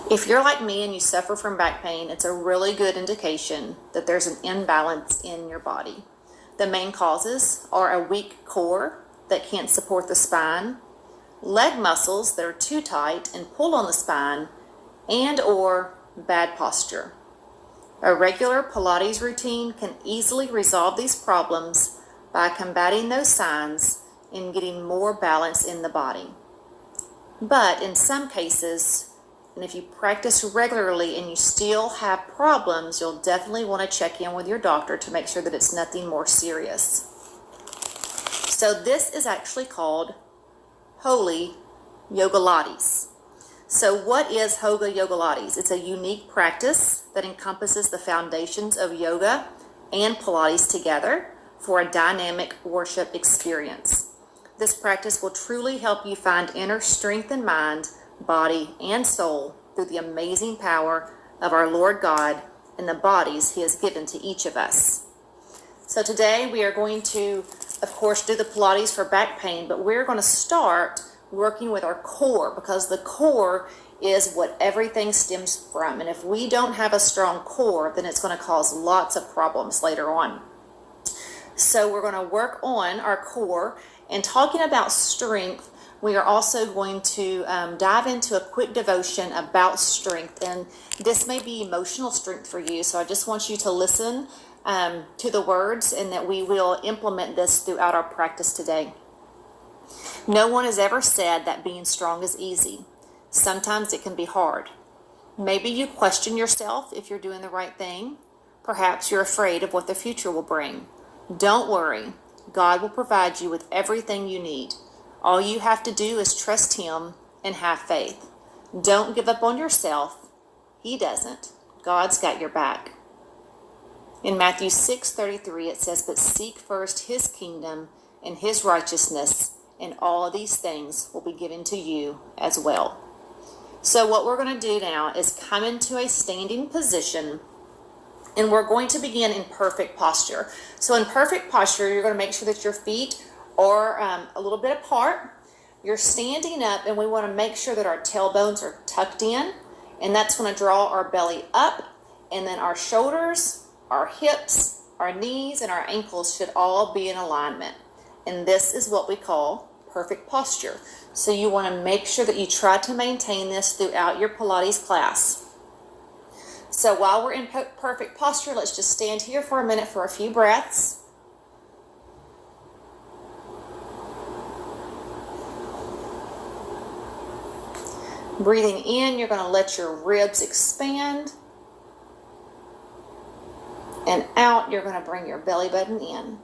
If you're like me and you suffer from back pain, it's a really good indication that there's an imbalance in your body. The main causes are a weak core that can't support the spine, leg muscles that are too tight and pull on the spine, and or bad posture. A regular Pilates routine can easily resolve these problems by combating those signs and getting more balance in the body. But in some cases, and if you practice regularly and you still have problems, you'll definitely want to check in with your doctor to make sure that it's nothing more serious. So this is actually called Holy Yogalates. So what is Holy Yogalates? It's a unique practice that encompasses the foundations of yoga and Pilates together for a dynamic worship experience. This practice will truly help you find inner strength in mind, body, and soul through the amazing power of our Lord God and the bodies He has given to each of us. So today we are going to, of course, do the Pilates for back pain, but we're going to start working with our core, because the core is what everything stems from. And if we don't have a strong core, then it's going to cause lots of problems later on. So we're going to work on our core. And talking about strength, we are also going to dive into a quick devotion about strength. And this may be emotional strength for you. So I just want you to listen to the words, and that we will implement this throughout our practice today. No one has ever said that being strong is easy. Sometimes it can be hard. Maybe you question yourself if you're doing the right thing. Perhaps you're afraid of what the future will bring. Don't worry. God will provide you with everything you need. All you have to do is trust Him and have faith. Don't give up on yourself. He doesn't. God's got your back. In Matthew 6:33, it says, "But seek first His kingdom and His righteousness, and all of these things will be given to you as well." So what we're going to do now is come into a standing position, and we're going to begin in perfect posture. So in perfect posture, you're going to make sure that your feet are a little bit apart. You're standing up, and we want to make sure that our tailbones are tucked in, and that's going to draw our belly up, and then our shoulders, our hips, our knees, and our ankles should all be in alignment. And this is what we call perfect posture. So you want to make sure that you try to maintain this throughout your Pilates class. So while we're in perfect posture, let's just stand here for a minute for a few breaths. Breathing in, you're going to let your ribs expand. And out, you're going to bring your belly button in.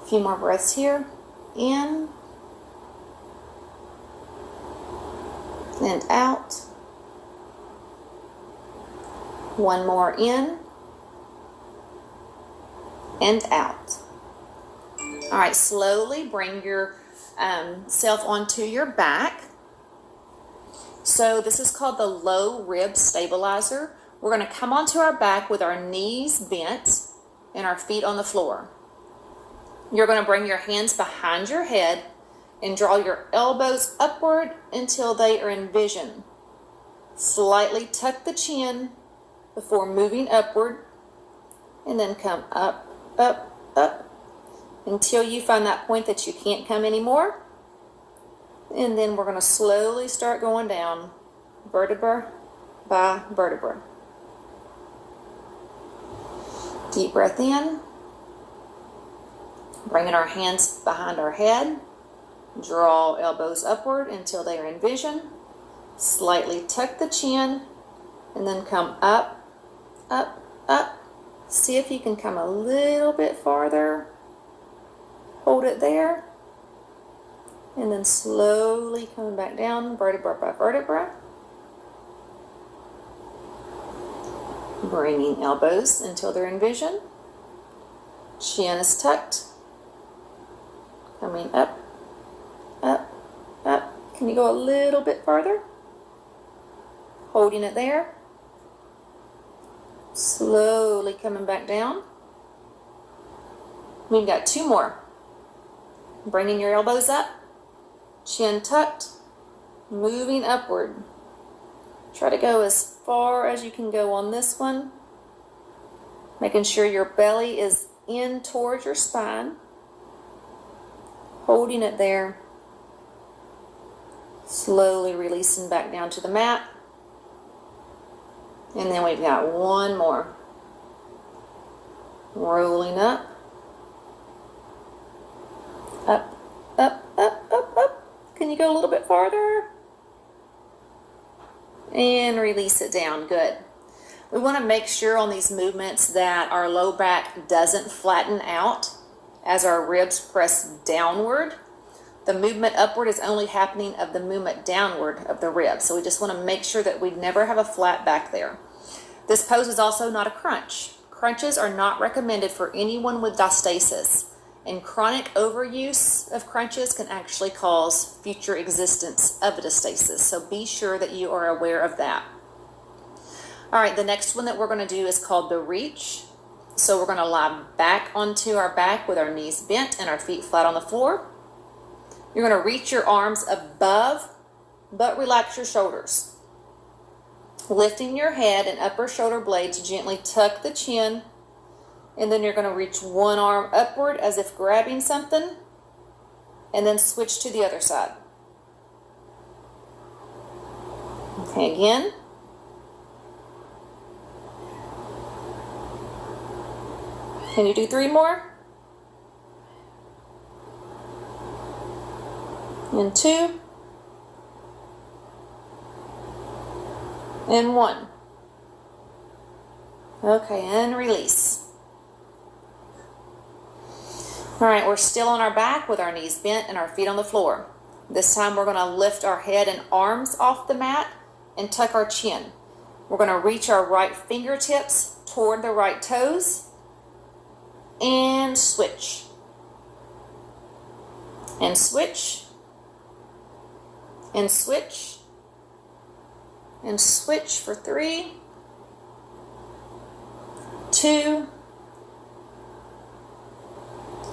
A few more breaths here. In. And out. One more in. And out. All right, slowly bring your self onto your back. So this is called the low rib stabilizer. We're going to come onto our back with our knees bent and our feet on the floor. You're going to bring your hands behind your head and draw your elbows upward until they are in vision. Slightly tuck the chin before moving upward, and then come up, up, up, until you find that point that you can't come anymore. And then we're going to slowly start going down, vertebra by vertebra. Deep breath in. Bringing our hands behind our head. Draw elbows upward until they are in vision. Slightly tuck the chin, and then come up, up, up. See if you can come a little bit farther. Hold it there. And then slowly coming back down, vertebra by vertebra. Bringing elbows until they're in vision. Chin is tucked. Coming up, up, up. Can you go a little bit farther? Holding it there. Slowly coming back down. We've got two more. Bringing your elbows up. Chin tucked, moving upward. Try to go as far as you can go on this one, making sure your belly is in towards your spine, holding it there, slowly releasing back down to the mat. And then we've got one more. Rolling up, up, up, up, up, up. Can you go a little bit farther? And release it down. Good. We want to make sure on these movements that our low back doesn't flatten out as our ribs press downward. The movement upward is only happening of the movement downward of the ribs. So we just want to make sure that we never have a flat back there. This pose is also not a crunch. Crunches are not recommended for anyone with diastasis, and chronic overuse of crunches can actually cause future existence of a diastasis. So be sure that you are aware of that. All right, the next one that we're going to do is called the reach. So we're going to lie back onto our back with our knees bent and our feet flat on the floor. You're going to reach your arms above, but relax your shoulders. Lifting your head and upper shoulder blades, gently tuck the chin, and then you're going to reach one arm upward as if grabbing something, and then switch to the other side. Okay, again. Can you do 3 more? And 2. And 1. Okay, and release. All right, we're still on our back with our knees bent and our feet on the floor. This time we're going to lift our head and arms off the mat and tuck our chin. We're going to reach our right fingertips toward the right toes and switch. And switch. And switch. And switch for 3, 2,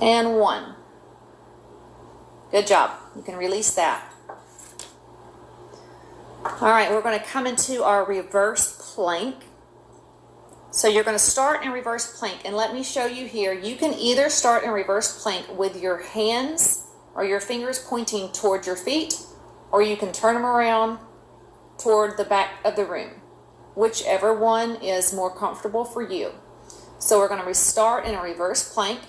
and 1. Good job. You can release that. All right, we're going to come into our reverse plank. So you're going to start in reverse plank, and let me show you here. You can either start in reverse plank with your hands or your fingers pointing towards your feet, or you can turn them around toward the back of the room, whichever one is more comfortable for you. So we're going to restart in a reverse plank.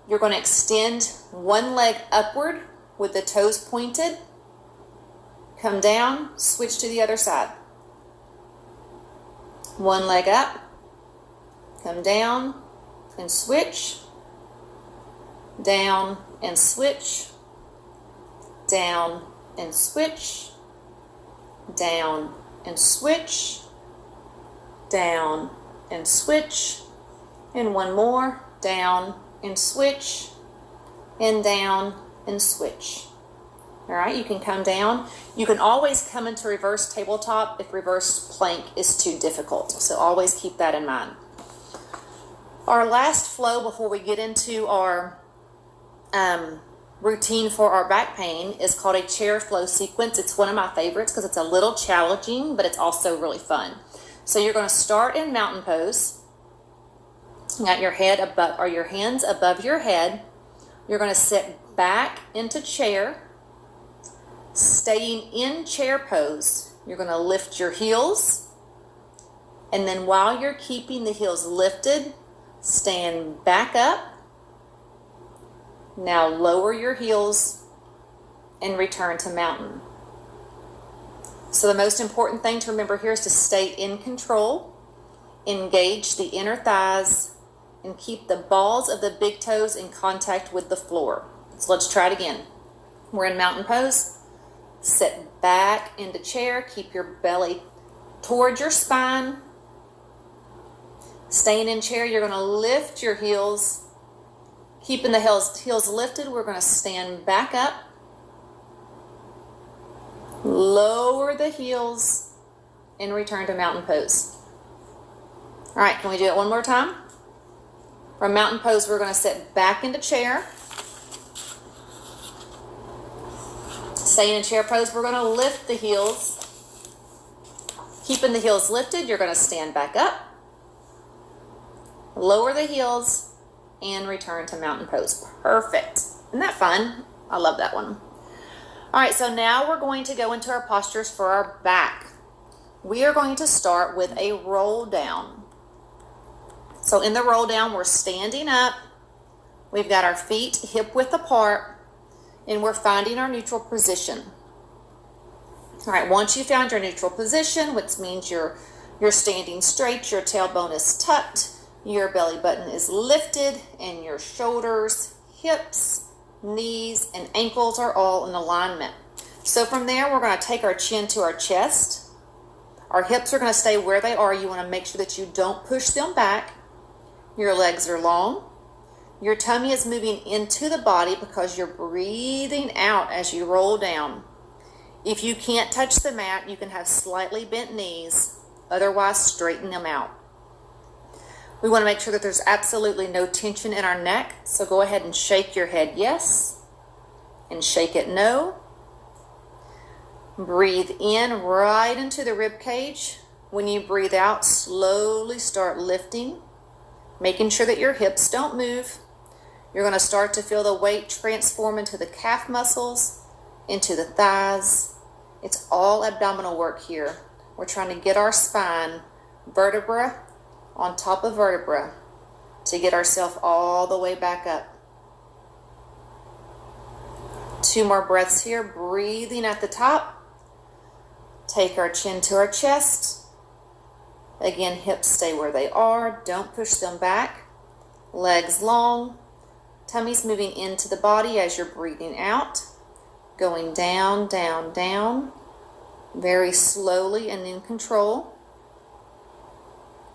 You're going to extend one leg upward with the toes pointed. Come down, switch to the other side. One leg up, come down and switch, down and switch, down and switch, down and switch, down and switch, and one more, down and switch, and down and switch. All right, you can come down. You can always come into reverse tabletop if reverse plank is too difficult. So always keep that in mind. Our last flow before we get into our routine for our back pain is called a chair flow sequence. It's one of my favorites because it's a little challenging, but it's also really fun. So you're going to start in mountain pose. You got your head above, or your hands above your head. You're going to sit back into chair. Staying in chair pose, you're going to lift your heels. And then while you're keeping the heels lifted, stand back up. Now lower your heels and return to mountain. So the most important thing to remember here is to stay in control, engage the inner thighs, and keep the balls of the big toes in contact with the floor. So let's try it again. We're in mountain pose. Sit back into chair. Keep your belly towards your spine. Staying in chair, you're going to lift your heels. Keeping the heels lifted, we're going to stand back up. Lower the heels and return to mountain pose. All right, can we do it one more time? From mountain pose, we're going to sit back into chair. Staying in chair pose, we're going to lift the heels. Keeping the heels lifted, you're going to stand back up, lower the heels, and return to mountain pose. Perfect. Isn't that fun? I love that one. All right, so now we're going to go into our postures for our back. We are going to start with a roll down. So in the roll down, we're standing up. We've got our feet hip width apart, and we're finding our neutral position. All right, once you found your neutral position, which means you're standing straight, your tailbone is tucked, your belly button is lifted, and your shoulders, hips, knees, and ankles are all in alignment. So from there, we're going to take our chin to our chest. Our hips are going to stay where they are. You want to make sure that you don't push them back. Your legs are long. Your tummy is moving into the body because you're breathing out as you roll down. If you can't touch the mat, you can have slightly bent knees. Otherwise, straighten them out. We want to make sure that there's absolutely no tension in our neck. So go ahead and shake your head yes, and shake it no. Breathe in right into the rib cage. When you breathe out, slowly start lifting, making sure that your hips don't move. You're going to start to feel the weight transform into the calf muscles, into the thighs. It's all abdominal work here. We're trying to get our spine vertebra on top of vertebra to get ourselves all the way back up. 2 more breaths here, breathing at the top. Take our chin to our chest. Again, hips stay where they are. Don't push them back. Legs long. Tummy's moving into the body as you're breathing out. Going down, down, down. Very slowly and in control.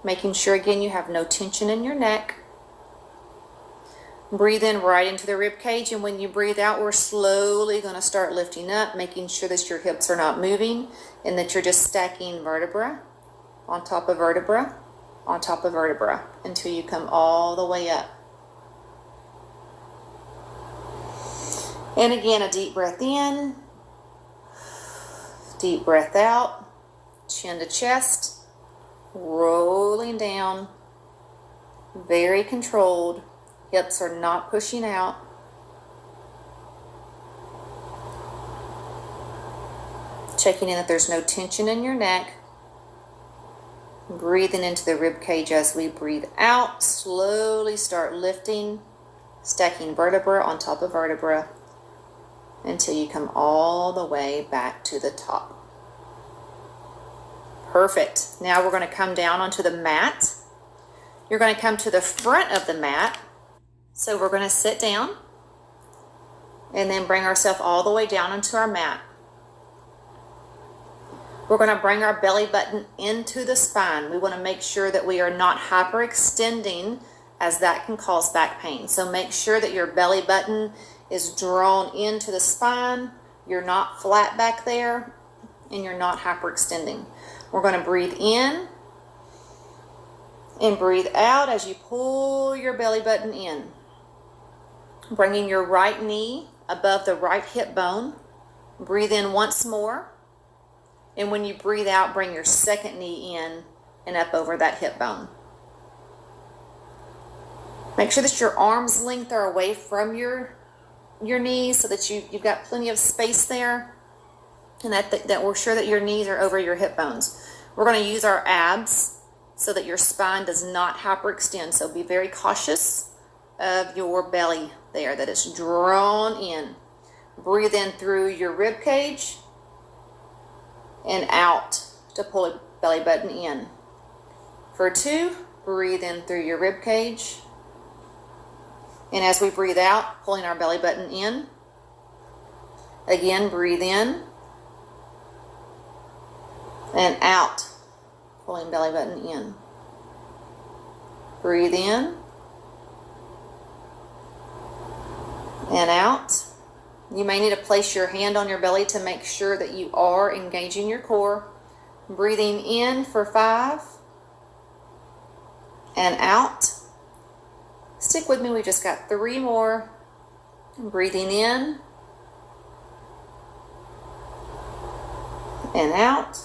Making sure, again, you have no tension in your neck. Breathe in right into the rib cage, and when you breathe out, we're slowly going to start lifting up, making sure that your hips are not moving and that you're just stacking vertebra on top of vertebra on top of vertebra until you come all the way up. And again, a deep breath in, deep breath out, chin to chest, rolling down, very controlled. Hips are not pushing out. Checking in that there's no tension in your neck. Breathing into the rib cage as we breathe out. Slowly start lifting, stacking vertebra on top of vertebra until you come all the way back to the top. Perfect. Now we're going to come down onto the mat. You're going to come to the front of the mat. So we're going to sit down and then bring ourselves all the way down into our mat. We're going to bring our belly button into the spine. We want to make sure that we are not hyperextending, as that can cause back pain. So make sure that your belly button is drawn into the spine. You're not flat back there and you're not hyperextending. We're going to breathe in and breathe out as you pull your belly button in. Bringing your right knee above the right hip bone. Breathe in once more. And when you breathe out, bring your second knee in and up over that hip bone. Make sure that your arm's length are away from your knees so that you've got plenty of space there. And that we're sure that your knees are over your hip bones. We're going to use our abs so that your spine does not hyperextend. So be very cautious of your belly there, that it's drawn in. Breathe in through your rib cage and out to pull a belly button in. For 2, breathe in through your rib cage. And as we breathe out, pulling our belly button in. Again, breathe in and out, pulling belly button in. Breathe in and out. You may need to place your hand on your belly to make sure that you are engaging your core. Breathing in for 5 and out. Stick with me, we just got 3 more. Breathing in and out.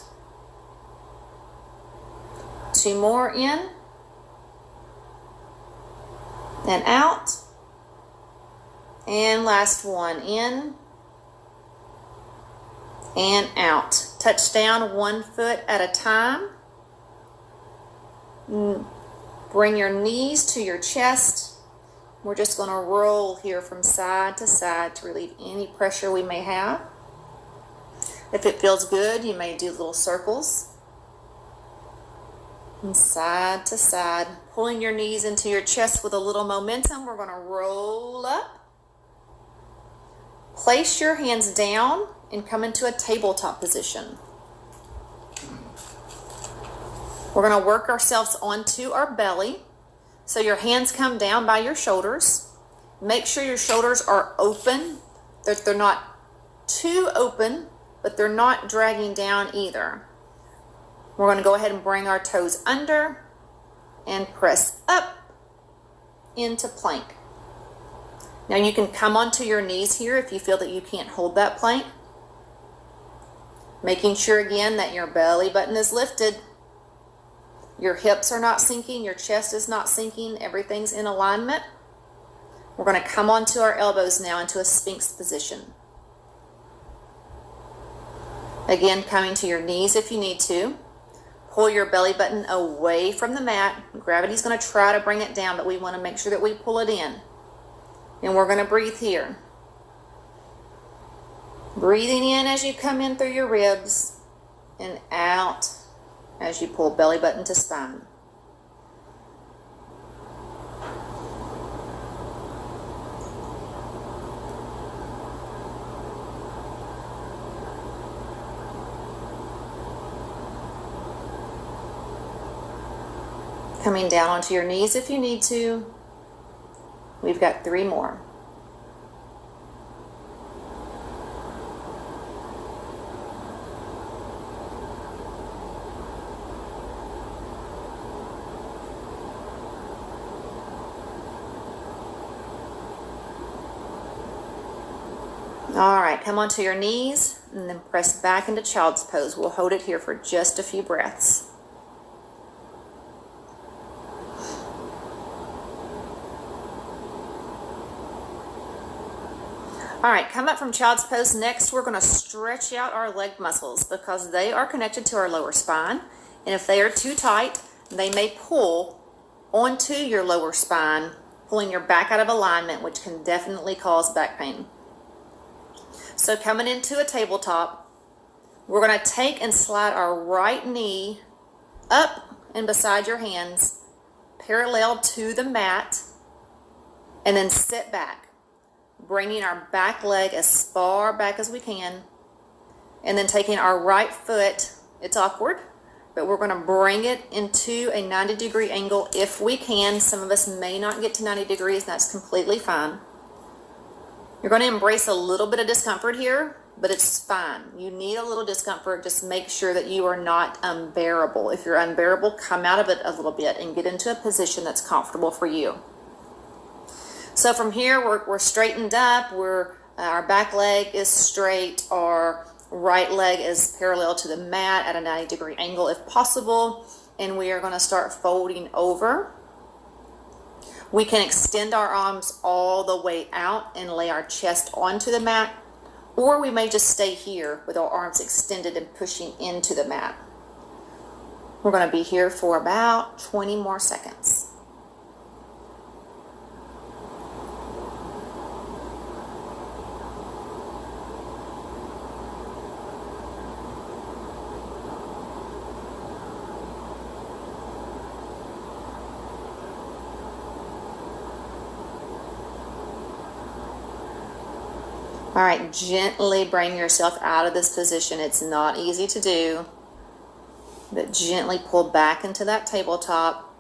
2 more, in and out. And last one, in and out. Touch down 1 foot at a time. Bring your knees to your chest. We're just going to roll here from side to side to relieve any pressure we may have. If it feels good, you may do little circles. From side to side, pulling your knees into your chest with a little momentum. We're going to roll up. Place your hands down and come into a tabletop position. We're going to work ourselves onto our belly. So your hands come down by your shoulders. Make sure your shoulders are open, that they're not too open, but they're not dragging down either. We're going to go ahead and bring our toes under and press up into plank. Now you can come onto your knees here if you feel that you can't hold that plank. Making sure again that your belly button is lifted. Your hips are not sinking, your chest is not sinking, everything's in alignment. We're going to come onto our elbows now into a Sphinx position. Again, coming to your knees if you need to. Pull your belly button away from the mat. Gravity's going to try to bring it down, but we want to make sure that we pull it in. And we're going to breathe here. Breathing in as you come in through your ribs and out as you pull belly button to spine. Coming down onto your knees if you need to. We've got 3 more. All right, come onto your knees and then press back into child's pose. We'll hold it here for just a few breaths. All right, come up from child's pose. Next, we're going to stretch out our leg muscles because they are connected to our lower spine. And if they are too tight, they may pull onto your lower spine, pulling your back out of alignment, which can definitely cause back pain. So coming into a tabletop, we're going to take and slide our right knee up and beside your hands, parallel to the mat, and then sit back, bringing our back leg as far back as we can, and then taking our right foot, it's awkward, but we're going to bring it into a 90-degree angle if we can. Some of us may not get to 90 degrees, and that's completely fine. You're going to embrace a little bit of discomfort here, but it's fine. You need a little discomfort. Just make sure that you are not unbearable. If you're unbearable, come out of it a little bit and get into a position that's comfortable for you. So from here, we're straightened up. Our back leg is straight. Our right leg is parallel to the mat at a 90-degree angle if possible. And we are going to start folding over. We can extend our arms all the way out and lay our chest onto the mat, or we may just stay here with our arms extended and pushing into the mat. We're going to be here for about 20 more seconds. All right, gently bring yourself out of this position. It's not easy to do, but gently pull back into that tabletop.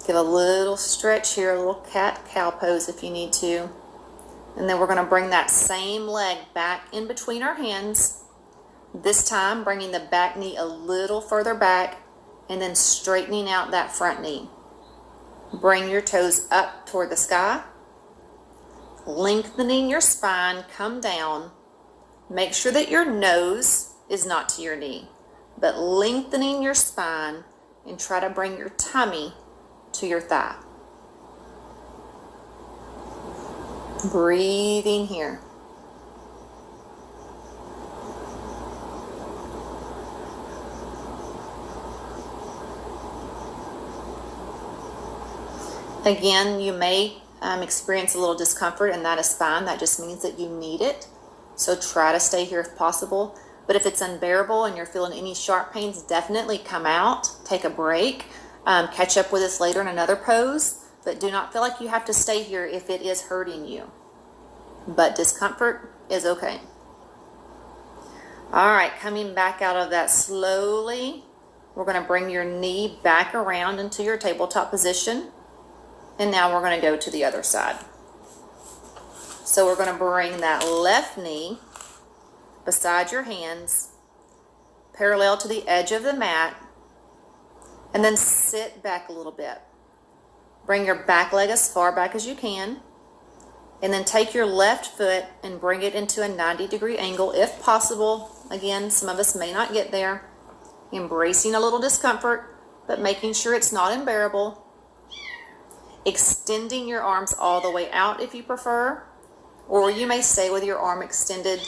Give a little stretch here, a little cat-cow pose if you need to. And then we're going to bring that same leg back in between our hands. This time, bringing the back knee a little further back and then straightening out that front knee. Bring your toes up toward the sky. Lengthening your spine, come down. Make sure that your nose is not to your knee. but lengthening your spine, and try to bring your tummy to your thigh. Breathing here. Again, you may experience a little discomfort, and that is fine. That just means that you need it. So try to stay here if possible. But if it's unbearable and you're feeling any sharp pains, definitely come out, take a break, catch up with us later in another pose. But do not feel like you have to stay here if it is hurting you. But discomfort is okay. All right, coming back out of that slowly, we're going to bring your knee back around into your tabletop position. And now we're going to go to the other side. So we're going to bring that left knee beside your hands, parallel to the edge of the mat, and then sit back a little bit. Bring your back leg as far back as you can, and then take your left foot and bring it into a 90-degree angle if possible. Again, some of us may not get there. Embracing a little discomfort, but making sure it's not unbearable. Extending your arms all the way out if you prefer, or you may stay with your arm extended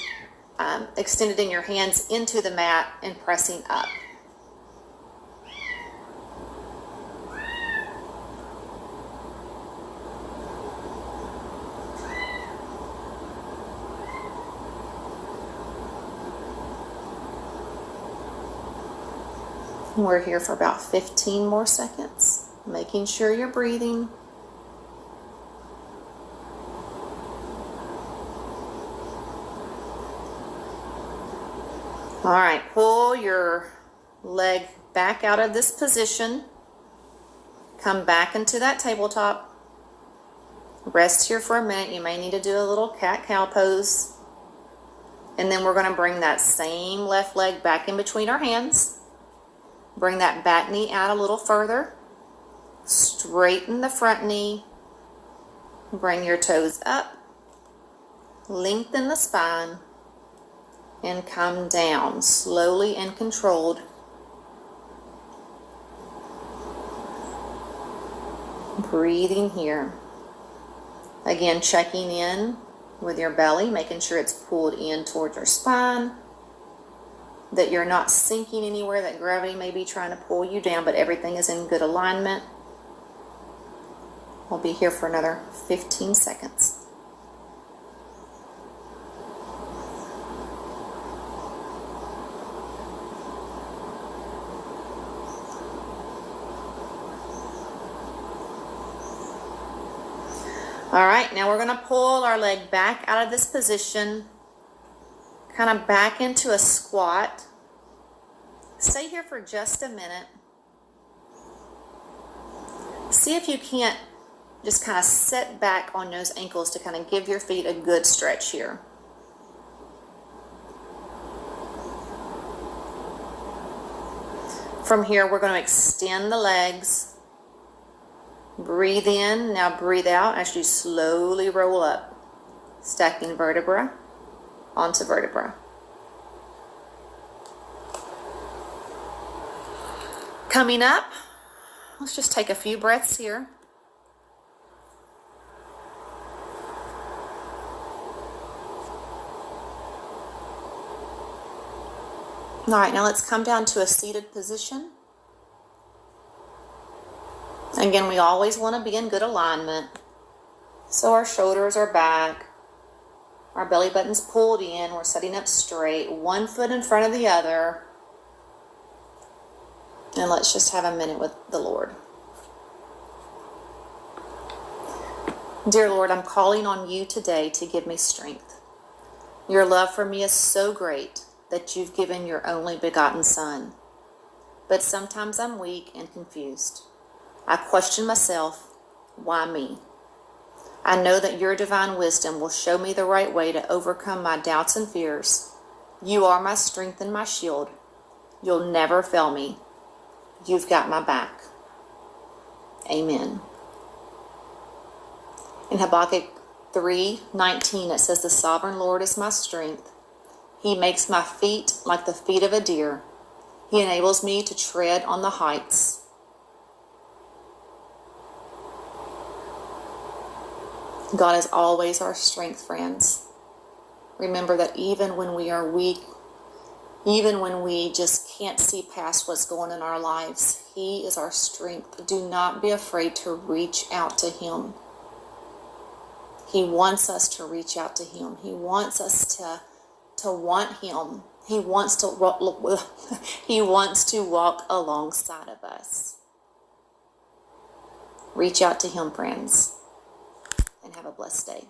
in your hands into the mat and pressing up. We're here for about 15 more seconds, making sure you're breathing. All right, pull your leg back out of this position. Come back into that tabletop. Rest here for a minute. You may need to do a little cat-cow pose. And then we're going to bring that same left leg back in between our hands. Bring that back knee out a little further. Straighten the front knee. Bring your toes up. Lengthen the spine. And come down slowly and controlled. Breathing here. Again, checking in with your belly, making sure it's pulled in towards your spine, that you're not sinking anywhere, that gravity may be trying to pull you down, but everything is in good alignment. We'll be here for another 15 seconds. All right, now we're going to pull our leg back out of this position, kind of back into a squat. Stay here for just a minute. See if you can't just kind of sit back on those ankles to kind of give your feet a good stretch here. From here, we're going to extend the legs. Breathe in, now breathe out as you slowly roll up, stacking vertebra onto vertebra. Coming up, let's just take a few breaths here. All right, now let's come down to a seated position. Again, we always want to be in good alignment. So our shoulders are back. Our belly button's pulled in. We're sitting up straight. One foot in front of the other. And let's just have a minute with the Lord. Dear Lord, I'm calling on you today to give me strength. Your love for me is so great that you've given your only begotten Son. But sometimes I'm weak and confused. I question myself, why me? I know that your divine wisdom will show me the right way to overcome my doubts and fears. You are my strength and my shield. You'll never fail me. You've got my back. Amen. In Habakkuk 3:19, it says, the sovereign Lord is my strength. He makes my feet like the feet of a deer, He enables me to tread on the heights. God is always our strength, friends. Remember that even when we are weak, even when we just can't see past what's going on in our lives, He is our strength. Do not be afraid to reach out to Him. He wants us to reach out to Him. He wants us to want Him. He wants to walk alongside of us. Reach out to Him, friends, and have a blessed day.